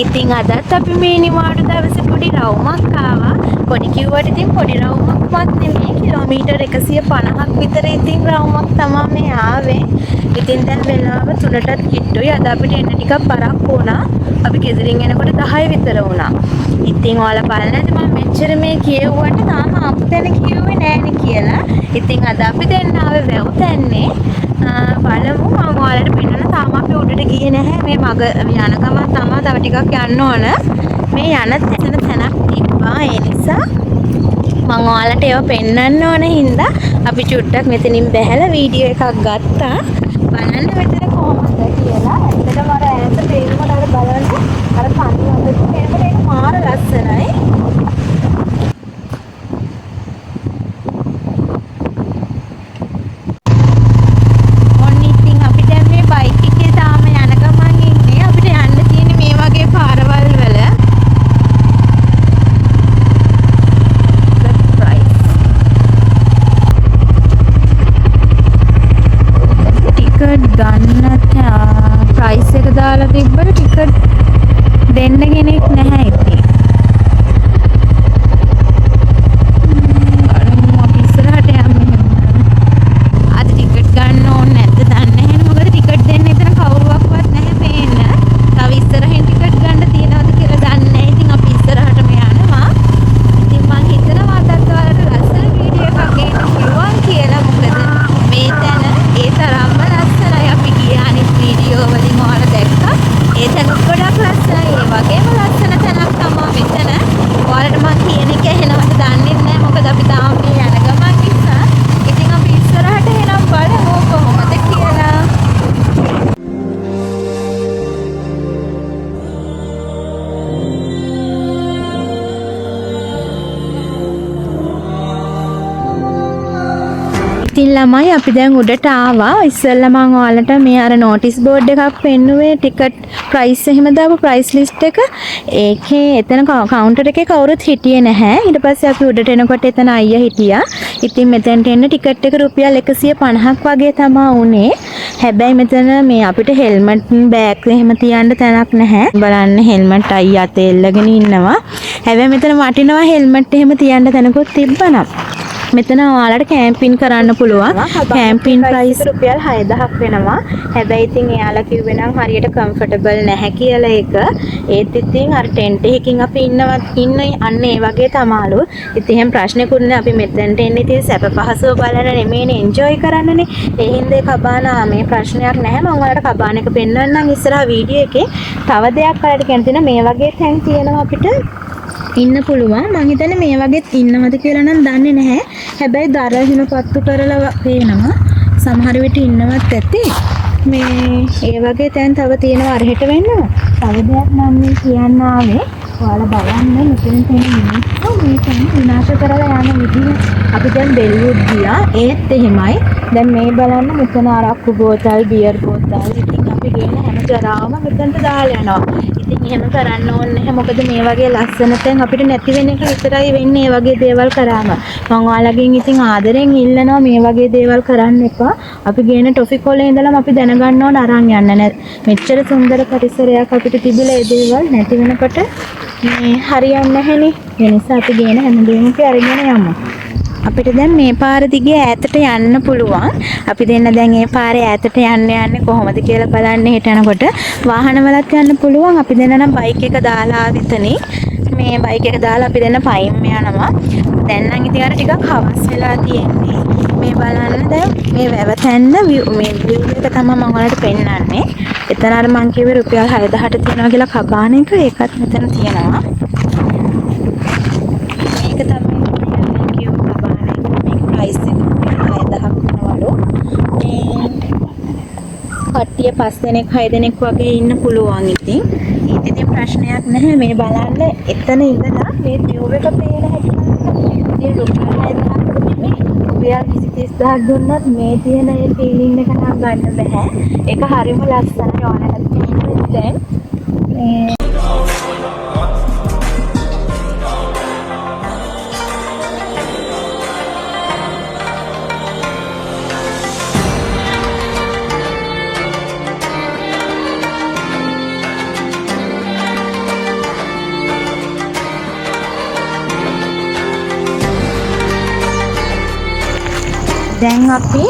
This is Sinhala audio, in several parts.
ඉතින් අදත් අපි මේ නිවාඩු දවසේ පොඩි රවුමක් ආවා. පොඩි කිව්වට ඉතින් පොඩි රවුමක්වත් නෙමෙයි. කිලෝමීටර් 150ක් විතර ඉතින් රවුමක් තමයි මේ ආවේ. ඉතින් දැන් වෙලාව 3ටත් කිට්ටුයි. අද අපිට එන්න ටිකක් පරක්කු වුණා. අපි ගෙදරින් එනකොට 10 විතර වුණා. ඉතින් ඔයාලා බලන්න ඇති මම මෙච්චර මේ කියෙව්වට තාම ආපු තැන කියෙව්වේ නෑනේ කියලා. ඉතින් අද අපි දෙන්න ආවේ වැව් තැන්නේ. බලමු මම ඔයාලට පෙන්නන තාම අපි උඩට ගියේ නැහැ. මේ මග යන ගමන් තමයි තව ටිකක් යන්න ඕන. මේ යන තැනක් තිබ්බා. ඒ නිසා මම ඔයාලට ඒව පෙන්නන්න ඕන හින්දා අපි චුට්ටක් මෙතනින් බැහැලා වීඩියෝ එකක් ගත්තා. බලන්න මෙතන කොහොමද කියලා. ඇත්තටම අර ඈත පේනකොට අර බලන්න අර කන්නේ වලට පේනකොට ඒක මාර ලස්සනයි. ඔන්න ඉතින් අපි දැන් මේ බයික් එකේ තාම යන ගමන් ඉන්නේ. අපිට යන්න තියෙන්නේ මේ වගේ පාරවල් වල. ගන්න ප්‍රයිස් එක දාලා තිබ්බට ටිකට් දෙන්න කෙනෙක් නැහැ ඉතින්. අපි ඉස්සරහට යමු. අද ටිකට් ගන්න ඕනේ නැද්ද දන්නේ නැහැ. මොකද ටිකට් දෙන්න එතන කවුරුවක්වත් නැහැ පේන්න. තව ඉස්සරහින් ටිකට් ගන්න තියනවද කියලා දන්නේ නැහැ. ඉතින් අපි ඉස්සරහටම යනවා. ඉතින් මම හිතනවා අදත් ඔයාලට ලස්සන වීඩියෝ එකක් ගන්න පුළුවන් කියලා. මොකද මේ තැන ඒ තරම්ම වීඩියෝ වලින් ඔයාලා දැක්කා. ඒ තැන ගොඩක් ලස්සනයි. ඒ වගේම ලස්සන තැනක් තමයි මෙතන. ඔයාලට මම කියන එක ඇහෙනවද දන්නේ නැහැ. මොකද අපි තාම මේ යන ගමන් නිසා. ඉතින් අපි ඉස්සරහට එනම් බලමු කොහොමද කියලා. ඉතින් ළමයි අපි දැන් උඩට ආවා. ඉස්සෙල්ලා මම ඔයාලට මේ අර නෝටිස් බෝඩ් එකක් පෙන්නුවේ ටිකට් ප්‍රයිස් එහෙම දාපු ප්‍රයිස් ලිස්ට් එක. ඒකේ එතන කවුන්ටර් එකේ කවුරුත් හිටියේ නැහැ. ඊට පස්සේ අපි උඩට එනකොට එතන අයියා හිටියා. ඉතින් මෙතෙන්ට එන්න ටිකට් එක රුපියල් 150ක් වගේ තමයි උනේ. හැබැයි මෙතන මේ අපිට හෙල්මට් බෑග් එහෙම තියන්න තැනක් නැහැ. බලන්න හෙල්මට් අයියා අතේ එල්ලගෙන ඉන්නවා. හැබැයි මෙතන වටිනවා හෙල්මට් එහෙම තියන්න තැනකුත් තිබ්බනම්. මෙතන ඔයාලට කැම්පින් කරන්න පුළුවන්. කැම්පින් ප්‍රයිස් රුපියල් 6000ක් වෙනවා. හැබැයි ඉතින් එයාලා කිව්වේ නම් හරියට කම්ෆර්ටබල් නැහැ කියලා ඒක. ඒත් ඉතින් අර ටෙන්ට් එකකින් අපි අන්න ඒ වගේ තමාලු. ඉතින් එහෙම ප්‍රශ්නකුත් නෑ. අපි මෙතනට එන්නේ ඉතින් සැප පහසුව බලන්න නෙමෙයිනේ එන්ජොයි කරන්නනේ. ඒ හින්දා කබානා මේ ප්‍රශ්නයක් නැහැ. මම ඔයාලට කබාන එක පෙන්වන්නම් ඉස්සරහ වීඩියෝ එකේ. තව දෙයක් ඔයාලට කියන්න තියෙනවා මේ වගේ තැන් තියෙනවා අපිට ඉන්න පුළුවන්. මං හිතන්නේ මේ වගේත් ඉන්නවද කියලා නම් දන්නේ නැහැ. හැබැයි දර හිම පත්තු කරලා පේනවා. සමහර විට ඉන්නවත් ඇති. මේ ඒ වගේ තැන් තව තියෙනවා අරහෙට වෙන්නවා. තව දෙයක් මම මේ කියන්න ආවේ. ඔයාලා බලන්න මෙතන තියෙන මිනිස්සු මේ තැන් විනාශ කරලා යන විදිහ. අපි දැන් බෙල්වුඩ් ගියා. ඒත් එහෙමයි. දැන් මේ බලන්න මෙතන අරක්කු බෝතල්, බියර් බෝතල් ඉතින් අපි ගේන හැම ජරාවම මෙතනට දාලා යනවා. ඉතින් එහෙම කරන්න ඕනේ නැහැ. මොකද මේ වගේ ලස්සන තැන් අපිට නැති වෙන එක විතරයි වෙන්නේ මේ වගේ දේවල් කරාම. මම ඔයාලගෙන් ඉතින් ආදරෙන් ඉල්ලනවා මේ වගේ දේවල් කරන්න එපා. අපි ගේන ටොෆි කොලේ ඉඳලම අපි දැනගන්න ඕන අරන් යන්න. මෙච්චර සුන්දර පරිසරයක් අපිට තිබිලා ඒ දේවල් නැති වෙනකොට මේ හරියන්නේ නැහෙනේ. ඒ නිසා අපි ගේන හැමදේම අපි අරගෙන යමු. අපිට දැන් මේ පාර දිගේ ඈතට යන්න පුළුවන්. අපි දෙන්න දැන් මේ පාරේ ඈතට යන්නේ කොහොමද කියලා බලන්න හිට යනකොට වාහනවලත් යන්න පුළුවන්. අපි දෙන්න නම් බයික් එක දාලා ආවිතනේ. මේ බයික් එක දාලා අපි දෙන්න පයින් යනවා. දැන් නම් ඉතින් අර ටිකක් හවස් වෙලා තියෙන්නේ. මේ බලන්න දැන් මේ වැව තැන්න මේ view එක තමයි මම ඔයාලට පෙන්නන්නේ. එතන අර මං කිව්වේ රුපියල් 6000ට තියෙනවා කියලා කබාන එක ඒකත් මෙතන තියෙනවා. මේක තමයි ප්‍රයිස් එක 6000ක් වෙනවලු. කට්ටිය 5 දෙනෙක් 6 දෙනෙක් වගේ ඉන්න පුළුවන් ඉතින්. ඊට ඉතින් ප්‍රශ්නයක් නැහැ. මේ බලන්න එතන ඉඳලා මේ view එක පේන හැටි. ඉතින් රුපියල් 6000ක් නෙමෙයි. රුපියල් 20000ක් දුන්නත් මේ තියෙන ඒ ෆීලිං එක නම් ගන්න බෑ. ඒක හරිම ලස්සනයි. ඕනෑම දැන් මේ දැන් අපි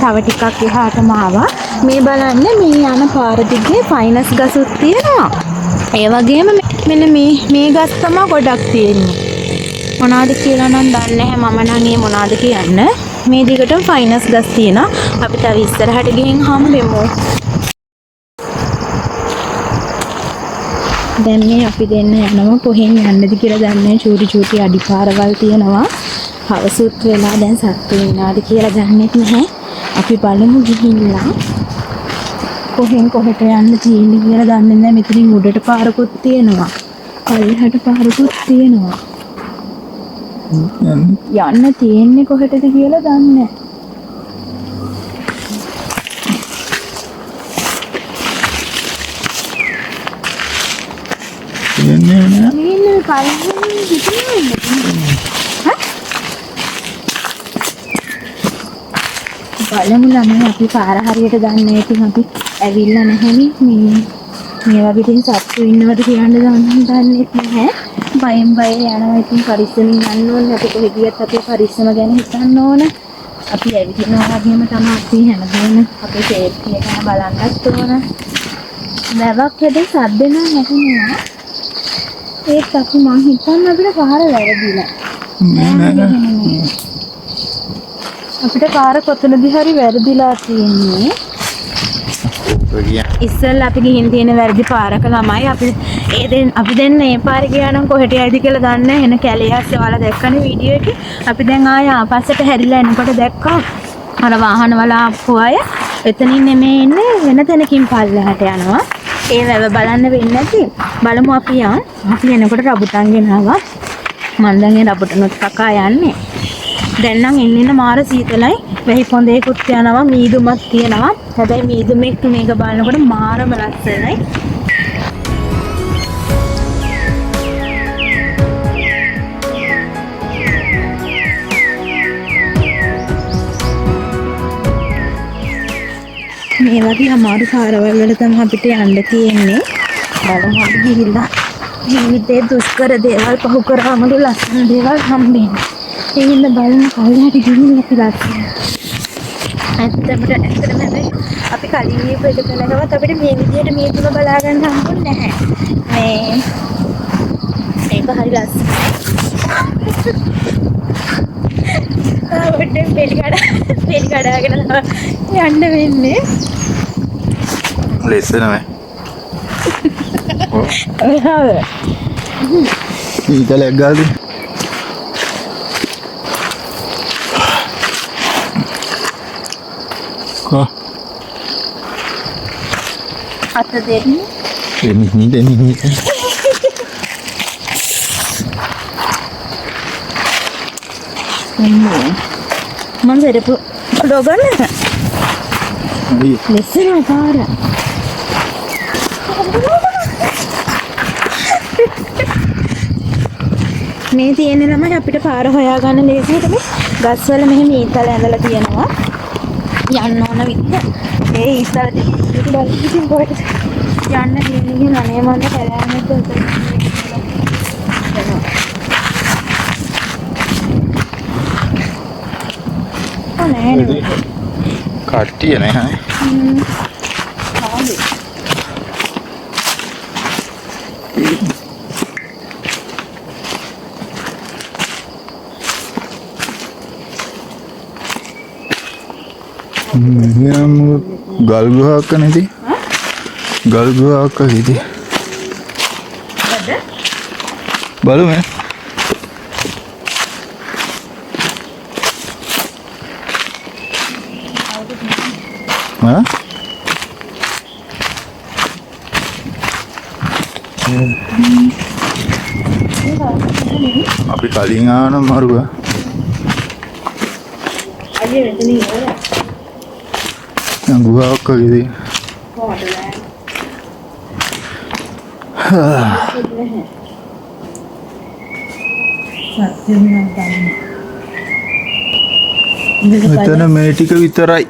තව ටිකක් එහාටම ආවා. මේ බලන්න මේ යන පාර දිගේ ෆයිනස් ගසුත් තියෙනවා. ඒ වගේම මෙන්න මේ ගස් තමයි ගොඩක් තියෙන්නේ. මොනවද කියලා නම් දන්නේ නැහැ මම නම් ඒ මොනවද කියන්න. මේ දිගටම ෆයිනස් ගස් තියෙනවා. අපි තව ඉස්සරහට ගිහින් හම්බෙමු. දැන් මේ අපි දෙන්න යනවා කොහෙන් යන්නද කියලා දන්නේ චූටි චූටි අඩිපාරවල් තියෙනවා. හවසුත් වෙලා දැන් සත්තු ඉන්නවාද කියලා දන්නේ නැහැ. අපි බලමු ගිහිල්ලා කොහෙන් කොහෙට යන්න තියෙන්නේ කියලා දන්නේ නැහැ. මෙතනින් උඩට පාරකුත් තියෙනවා. පල්ලෙහාට පාරකුත් තියෙනවා. යන්න තියෙන්නේ කොහෙටද කියලා දන්නේ නැහැ. මේ පල්ලෙහාට බලමු ළමයි අපි පාර හරියට දන්නේ නැහැ. ඉතින් අපි ඇවිල්ලා නැහැනේ. මේ වගේ ඉතින් සත්තු ඉන්නවද කියන්න දන්නේ නැහැ. බයෙන් යනවා. ඉතින් පරිස්සමින් යන්න ඕනේ. අපි කොහෙ ගියත් අපේ පරිස්සම ගැන හිතන්න ඕනේ. අපි ඇවිදිනවා වගේම තමයි අපි හැමදේම අපේ සේෆ්ටි එක ගැන බලන්නත් ඕනේ. නැවක් හැදේ සද්ද නම් නැතුණා. ඒත් අපි මං හිතන්නේ අපිට පාර වැරදිලා. අපිට පාර කොතනදී හරි වැරදිලා තියෙන්නේ. ඉස්සෙල්ලා අපි ගිහින් තියෙන වැරදි පාරක ළමයි අපි අපි දැන් මේ පාරේ ගියා නම් කොහෙට යයිද කියලා දන්නේ නැහැ. එන කැලේ ආස්සේ ඔයාලා දැක්කනේ වීඩියෝ එකේ. අපි දැන් ආය ආපස්සට හැරිලා එනකොට දැක්කා අර වාහන වල ආපු අය එතනින් නෙමෙයි ඉන්නේ වෙන තැනකින් පල්ලෙහාට යනවා. ඒ වැව බලන්න වෙන්නේ නැති. බලමු අපි අපි එනකොට රබුටන් ගෙනාවා. මන් දැන් ඒ රබුටනුත් කකා යන්නේ. දැන් නම් එන්න මාර සීතලයි. වෙහි පොඳේකුත් යනවා මීදුමක් තියෙනවා. හැබැයි මීදුමෙක් මේක බලනකොට මාරම ලස්සනයි. මේ වගේ අමාරු පාරවල් වල තමයි අපිට යන්න තියෙන්නේ. බලමු අපි ගිහිල්ලා ජීවිතේ දුෂ්කර දේවල් පහු කරාමලු ලස්සන දේවල් හම්බෙන්නේ. ඒ ඉන්න බලන කවුරුහරි ගිහින් අපි ලස්සන. ඇත්තටම අපි කලින් මේක කළාවත් අපිට මේ විදියට මේ තුන බලා ගන්න හම්බුනේ නැහැ. මේක හරි ලස්සනයි. අපිට පෙලි කඩාගෙන යන්න වෙන්නේ. ලස්සන නෑ. ඔයාව. ඊතලයක් ගාලා අත දෙන්න. දෙන්නේ. මම දෙරපු ලෝගන්න. ලස්සන පාර. මේ තියෙන්නේ ළමයි අපිට පාර හොයාගන්න ලේසියට මේ ගස්වල මෙහෙම ඊතල ඇඳලා තියෙනවා. යන්න ඕන විදිහ. ඒ ඊතල දෙක බලන්න කොහෙද යන්න දෙන්නේ නනේ මම කැලෑමට කට්ටිය නේ හා. මෙයම ගල් ගුහාවක් නැති. ගල් ගුහාවක් හිටි. බලමු. हाँ अभी कलिंग आना मारूंगा गुहा का ये මෙතන මේ ටික විතරයි.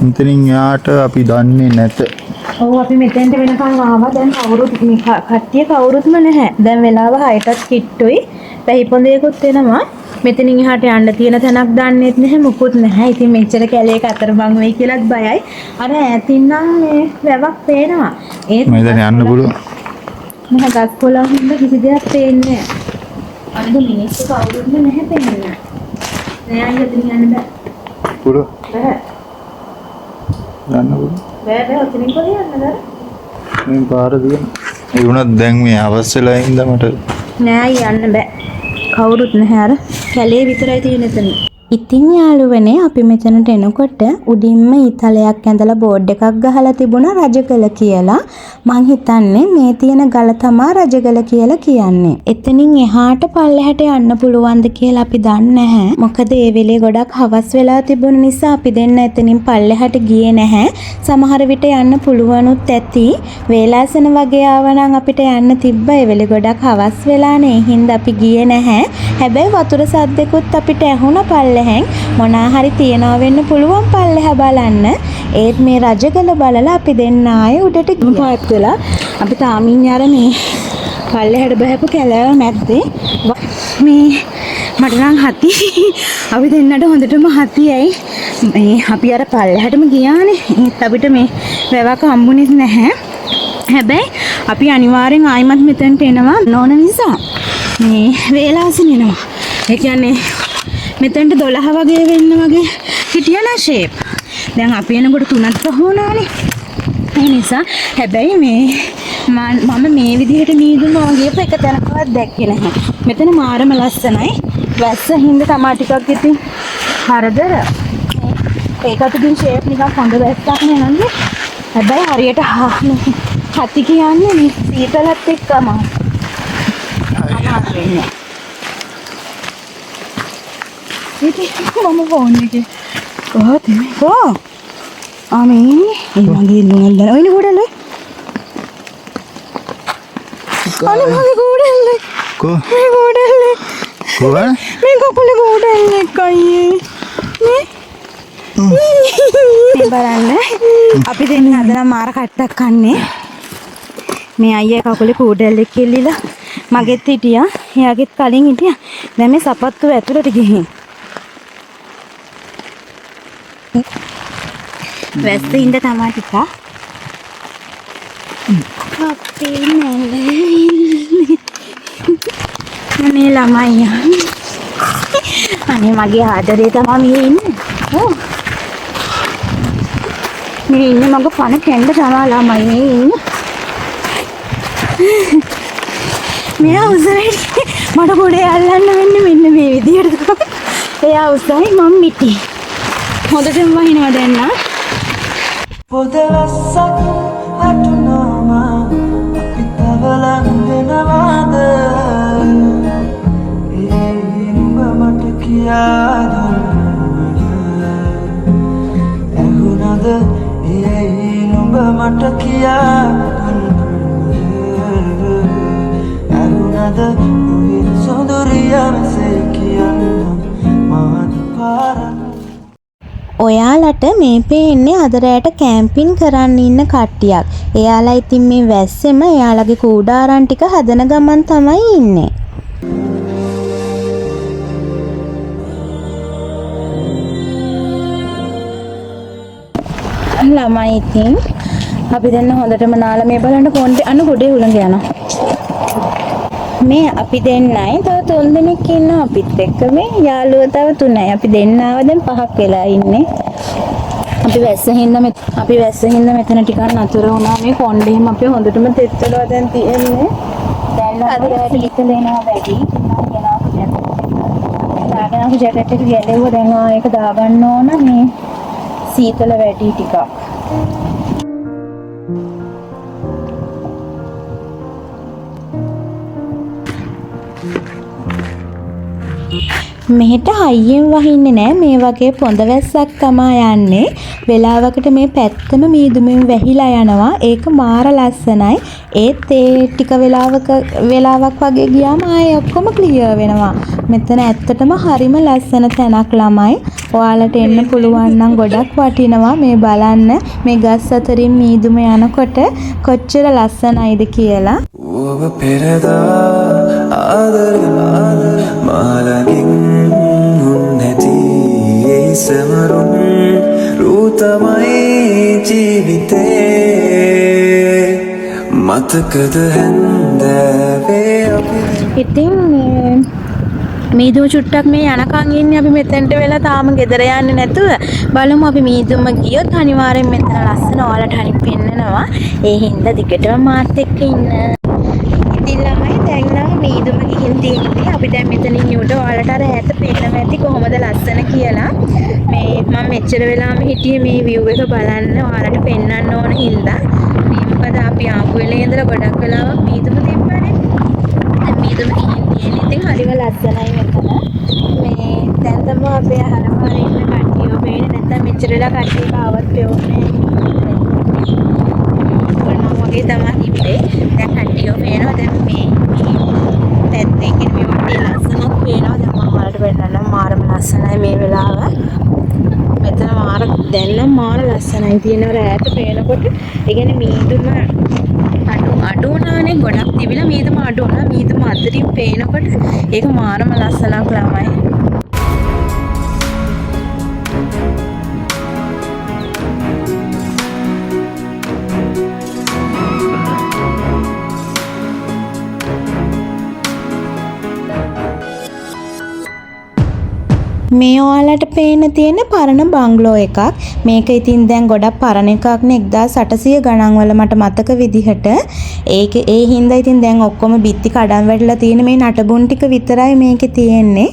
මෙතනින් යාට අපි දන්නේ නැත. ඔව් අපි මෙතෙන්ට වෙනකන් ආවා. දැන් කවුරුත් මේ කට්ටිය කවුරුත්ම නැහැ. දැන් වෙලාව 6ටත් කිට්ටුයි. පැහිපොඳේකුත් එනවා. මෙතනින් එහාට යන්න තියෙන තැනක් දන්නෙත් නැහැ මොකුත් නැහැ. ඉතින් මෙච්චර කැලේක අතරමං වෙයි කියලාත් බයයි. අර ඈතින් නම් මේ වැවක් පේනවා. ඒත් මම දැන් යන්න පුළුවන්. මම ගස් කොළන් හින්දා කිසි දෙයක් පේන්නේ නැහැ. අද මිනිස්සු කවුරුත් නැහැ පේන්නේ. නෑ අයියා එතනින් යන්න බෑ. පුළුවන්. බෑ. යන්න පුළුවන්. බෑ ඔතනින් කොහේ යන්නද? මේ පාර දිගන. ඒ වුණත් දැන් මේ අවශ්‍යලා හින්දා මට නෑ යන්න බෑ. කවුරුත් නැහැ අර කැලේ විතරයි තියෙන එතන. ඉතින් යාළුවනේ අපි මෙතනට එනකොට උඩින්ම ඊතලයක් ඇඳලා බෝඩ් එකක් ගහලා තිබුණා රජගල කියලා. මං හිතන්නේ මේ තියෙන ගල තමා රජගල කියලා කියන්නේ. එතනින් එහාට පල්ලෙහාට යන්න පුළුවන්ද කියලා අපි දන්නේ නැහැ. මොකද ඒ වෙලේ ගොඩක් හවස් වෙලා තිබුණ නිසා අපි දෙන්න එතනින් පල්ලෙහාට ගියේ නැහැ. සමහර විට යන්න පුළුවනුත් ඇති. වේලාසන වගේ ආවනම් අපිට යන්න තිබ්බ. ඒ වෙලේ ගොඩක් හවස් වෙලානේ. ඒ හින්දා අපි ගියේ නැහැ. හැබැයි වතුර සද්දෙකුත් අපිට ඇහුණා පල්ලෙහාට. මොනා හරි තියනවා වෙන්න පුළුවන් පල්ලෙහා බලන්න. ඒත් මේ රජගල බලලා අපි දෙන්න ආයේ උඩට ගිහින් වෙලා අපි තාමින් අර මේ පල්ලෙහාට බහපු කැලෑව මැද්දේ මේ මට නම් හති අපි දෙන්නට හොඳටම හතියයි. මේ අපි අර පල්ලෙහාටම ගියානේ. ඒත් අපිට මේ වැවක හම්බුනේ නැහැ. හැබැයි අපි අනිවාර්යෙන් ආයිමත් මෙතනට එනවා නොන නිසා මේ වේලාසන එනවා. ඒ කියන්නේ මෙතනට 12 වගේ වෙන්න වගේ හිටියනා ෂේප්. දැන් අපි එනකොට 3ක් පහ වුණානේ. ඒ නිසා හැබැයි මේ මම මේ විදිහට නීදුම වගේ එක තැනකවත් දැක්කේ නැහැ. මෙතන මාරම ලස්සනයි. වැස්ස හින්දා තමා ටිකක් ඉතින් හරදර. ඒකට ඉතින් ෂේප් නිකන් හොඳ වැස්සක් නේ නංගි. හැබැයි හරියට හති කියන්නේ මේ සීතලත් එක්කම අමාරු වෙන්නේ. මම ෆෝන් එකේ කොහොමද මේ කෝ ආමේ මගේ නුනල් දන ඔයින ගොඩල අනේ මගේ ගොඩල කෝ මේ ගොඩල කෝ මේ කකුලේ ගොඩල එකයි මේ බලන්න අපි දෙන්න හදලා මාර කට්ටක් කන්නේ මේ අයියා කකුලේ කූඩල්ලෙක් කෙල්ලිලා මගෙත් හිටියා එයාගෙත් කලින් හිටියා දැන් මේ සපත්තු ඇතුළට ගිහින් වැස්ස හින්දා තමයි ටික අපේ නේ ළමයි අනේ මගේ ආදරේ තමයි මේ ඉන්නේ ඔව් මේ ඉන්නේ මගේ පණ කෙන්ඩ තමයි ළමයි මේ ඉන්නේ මෙයා උසයි මට ගොඩේ අල්ලන්න වෙන්නේ මෙන්න මේ විදියට එයා උසයි මම මිටි හොඳටම වහිනවා දැන් නා පොදවස්සක් අටුනාම අපි තවලන් දෙනවාද ඒ නුඹ මට කියා දුන්නද ඇහුණද ඒ නුඹ මට කියා දුන්නද ඇහුණද නුඹ සොඳුරියමසේ කියන්න මාත් පාරක් ඔයාලට මේ පේන්නේ අද රැට කැම්පින් කරන්න ඉන්න කට්ටියක්. එයාලා ඉතින් මේ වැස්සෙම එයාලගේ කූඩාරන් ටික හදන ගමන් තමයි ඉන්නේ. ළමයි ඉතින් අපි දෙන්න හොඳටම නාලා මේ බලන්න කොණ්ඩේ අන්න ගොඩේ උලඟ යනවා. මේ අපි දෙන්නයි තව 3 දෙනෙක් ඉන්නවා අපිත් එක්ක මේ යාළුවෝ තව 3යි. අපි දෙන්න ආව දැන් 5ක් වෙලා ඉන්නේ. අපි වැස්ස හින්දා මෙතන ටිකක් නතර වුණා. මේ කොණ්ඩේම අපි හොඳටම තෙත්තලා දැන් තියෙන්නේ. දැන් අද සීතල එනවා වැඩි. නාගෙන ජැකට් එක ගැලෙව්ව දැන් ඒක දාගන්න ඕන මේ සීතල වැඩි ටිකක්. මෙහෙට හයියෙන් වහින්නේ නැහැ. මේ වගේ පොඳ වැස්සක් තමයි යන්නේ. වෙලාවකට මේ පැත්තම මීදුමින් වැහිලා යනවා. ඒක මාර ලස්සනයි. ඒත් ඒ ටික වෙලාවක් වගේ ගියාම ආයේ ඔක්කොම ක්ලියර් වෙනවා. මෙතන ඇත්තටම හරිම ලස්සන තැනක් ළමයි. ඔයාලට එන්න පුළුවන් නම් ගොඩක් වටිනවා මේ බලන්න. මේ ගස් අතරින් මීදුම යනකොට කොච්චර ලස්සනයිද කියලා. ඔබ පෙරදා ආදරේ මාලකින් ජීවිතේ මතකද හැන්දෑවේ අපි ඉතින් මීදුම චුට්ටක් මේ යනකන් ඉන්නේ අපි මෙතෙන්ට වෙලා තාම ගෙදර යන්නේ නැතුව බලමු අපි මීදුම ගියොත් අනිවාර්යෙන් මෙතන ලස්සන ඔයාලට හරි පෙන්නනවා. ඒ හින්දා දිගටම මාත් එක්ක ඉන්න. ඉතින් ළමයි දැන් නම් මීදුම ගිහින් තියෙන්නේ. අපි දැන් මෙතනින් යුට ඔයාලට අර ඈත පේනවා ඇති කොහොමද ලස්සන කියලා. මේ මම මෙච්චර වෙලාම හිටියේ මේ view එක බලන්න ඔයාලට පෙන්නන්න ඕන හින්දා. මේ මොකද අපි ආපු වෙලේ ඉඳලා ගොඩක් වෙලාවක් මීදුම තිබ්බනේ. දැන් මීදුම ගිහින් තියෙන්නේ. ඉතින් හරිම ලස්සනයි මෙතන. මේ දැන් තමයි අපි අහනපාරේ ඉන්න කට්ටියෝ පේන්නේ. නැත්නම් මෙච්චර වෙලා කට්ටියක ආවත් පෙවුන්නේ. වගේ තමයි ඉන්නේ. දැන් කට්ටියෝ පේනවා. දැන් මේ පැත්තකින් මේ වගේ ලස්සනක් පේනවා. දැන් මම ඔයාලට පෙන්නන්නම් මාරම ලස්සනයි මේ වෙලාව. මෙතන මාර දැන් නම් මාර ලස්සනයි තියෙනවා ඈත පේනකොට. ඒ කියන්නේ මීදුම අඩු වුණානේ ගොඩක් තිබිලා මීදුම අඩු වුණා. මීදුම අතරින් පේනකොට ඒක මාරම ලස්සනක් ළමයි. මේ ඔයාලට පේන්න තියෙන පරණ බංගලෝ එකක්. මේක ඉතින් දැන් ගොඩක් පරණ එකක් නේ 1800 ගණන් වල මට මතක විදිහට. ඒ හින්දා ඉතින් දැන් ඔක්කොම බිත්ති කඩන් වැටලා තියෙන මේ නටබුන් ටික විතරයි මේකේ තියෙන්නේ.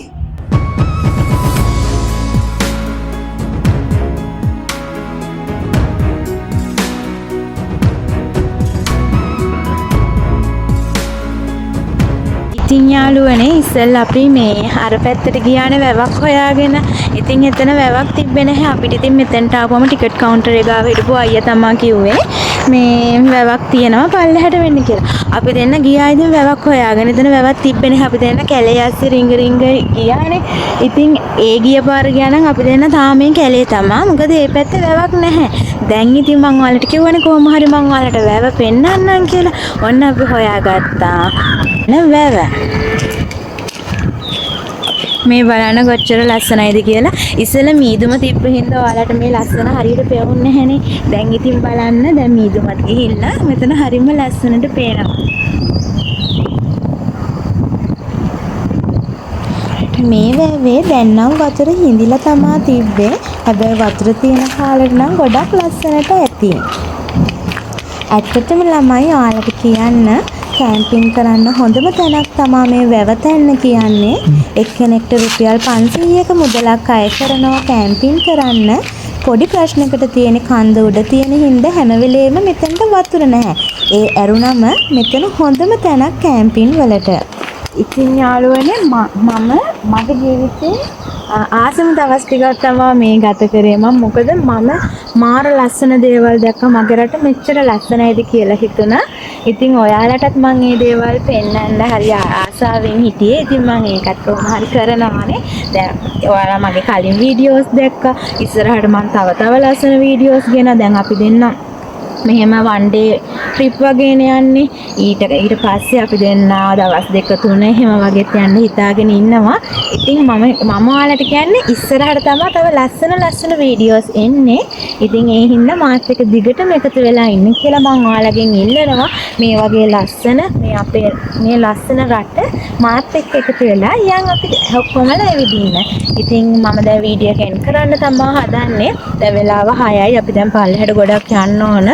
ඉතින් යාළුවනේ ඉස්සෙල්ලා අපි මේ අර පැත්තට ගියානේ වැවක් හොයාගෙන. ඉතින් එතන වැවක් තිබ්බේ නැහැ. අපිට ඉතින් මෙතෙන්ට ආවම ටිකට් කවුන්ටර් එක ගාව හිටපු අයියා තමයි කිව්වේ මේ වැවක් තියෙනවා පල්ලෙහාට වෙන්න කියලා. අපි දෙන්න ගියා ඉතින් වැවක් හොයාගෙන. එතන වැවක් තිබ්බේ නැහැ. අපි දෙන්න කැලේ ඇස්සේ රිංග ගියානේ. ඉතින් ඒ ගිය පාර ගියා නම් අපි දෙන්න තාමේ කැලේ තමයි. මොකද මේ පැත්තේ වැවක් නැහැ. දැන් ඉතින් මං ඔයාලට කිව්වනේ කොහොම හරි මං ඔයාලට වැව පෙන්නන්නම් කියලා. ඔන්න අපි හොයාගත්තා. වැව මේ බලන්න කොච්චර ලස්සනයිද කියලා. ඉස්සෙල්ලා මීදුම තිබ්බ හින්දා ඔයාලට මේ ලස්සන හරියට පෙවුන්නේ නැහනේ. දැන් ඉතින් බලන්න දැන් මීදුමත් ගිහිල්ලා මෙතන හරියම ලස්සනට පේනවා. මේ වැවේ දැන් නම් වතුර හිඳිලා තමා තිබ්බේ. හැබැයි වතුර තියෙන කාලෙට නම් ගොඩක් ලස්සනට ඇති. ඇත්තටම ළමයි ඔයාලට කියන්න කැම්පින් කරන්න හොඳම තැනක් තමයි මේ වැව තැන්න කියන්නේ. එක්කෙනෙක්ට රුපියල් 500ක මුදලක් අය කරනවා කැම්පින් කරන්න. පොඩි ප්‍රශ්නයකට තියෙන කන්ද උඩ තියෙන හින්දා හැම වෙලේම මෙතනට වතුර නැහැ. ඒ ඇරුණම මෙතන හොඳම තැනක් කැම්පින් වලට. ඉතින් යාළුවනේ මම මගේ ජීවිතේ ආසම දවස් ටිකක් තමයි මේ ගත කරේ මම. මොකද මම මාර ලස්සන දේවල් දැක්කා. මගේ රට මෙච්චර ලස්සනයිද කියලා හිතුණා. ඉතින් ඔයාලටත් මම මේ දේවල් පෙන්වන්න හරි ආසාවෙන් හිටියේ. ඉතින් මම ඒකත් කොහොම හරි කරනවානේ. දැන් ඔයාලා මගේ කලින් වීඩියෝස් දැක්කා. ඉස්සරහට මම තව ලස්සන වීඩියෝස් ගෙන දැන් අපි දෙන්න මෙහෙම වන් ඩේ ට්‍රිප් වගේනේ යන්නේ. ඊට පස්සේ අපි දෙන්න දවස් 2-3 එහෙම වගේත් යන්න හිතාගෙන ඉන්නවා. ඉතින් මම ඔයාලට කියන්නේ ඉස්සරහට තමයි තව ලස්සන වීඩියෝස් එන්නේ. ඉතින් ඒ හින්දා මාත් එක්ක දිගටම එකතු වෙලා ඉන්න කියලා මම ඔයාලගෙන් ඉල්ලනවා. මේ වගේ ලස්සන මේ අපේ මේ ලස්සන රට මාත් එක්ක එකතු වෙලා යන් අපි ඔක්කොමලා ඇවිදින්න. ඉතින් මම දැන් වීඩියෝ එක එන්ඩ් කරන්න තමයි හදන්නේ. දැන් වෙලාව 6යි. අපි දැන් පල්ලෙහාට ගොඩක් යන්න ඕන.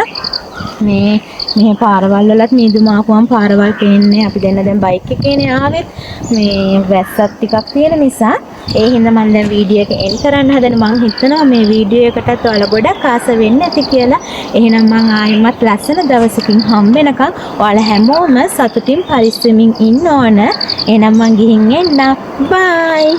මේ පාරවල් වලත් මීදුම ආපුවම පාරවල් පේන්නේ. අපි දැන් බයික් එකේනේ ආවේ. මේ වැස්සක් ටිකක් තියෙන නිසා ඒ හින්දා මම දැන් වීඩියෝ එක එන්ඩ් කරන්න හදන. මම හිතනවා මේ වීඩියෝ එකටත් ඔයාලා ගොඩක් ආස වෙන්න ඇති කියලා. එහෙනම් මම ආයෙමත් ලස්සන දවසකින් හම්බ වෙනකන් ඔයාලා හැමෝම සතුටින් පරිස්සමින් ඉන්න ඕන. එහෙනම් මම ගිහින් එන්න. බයි.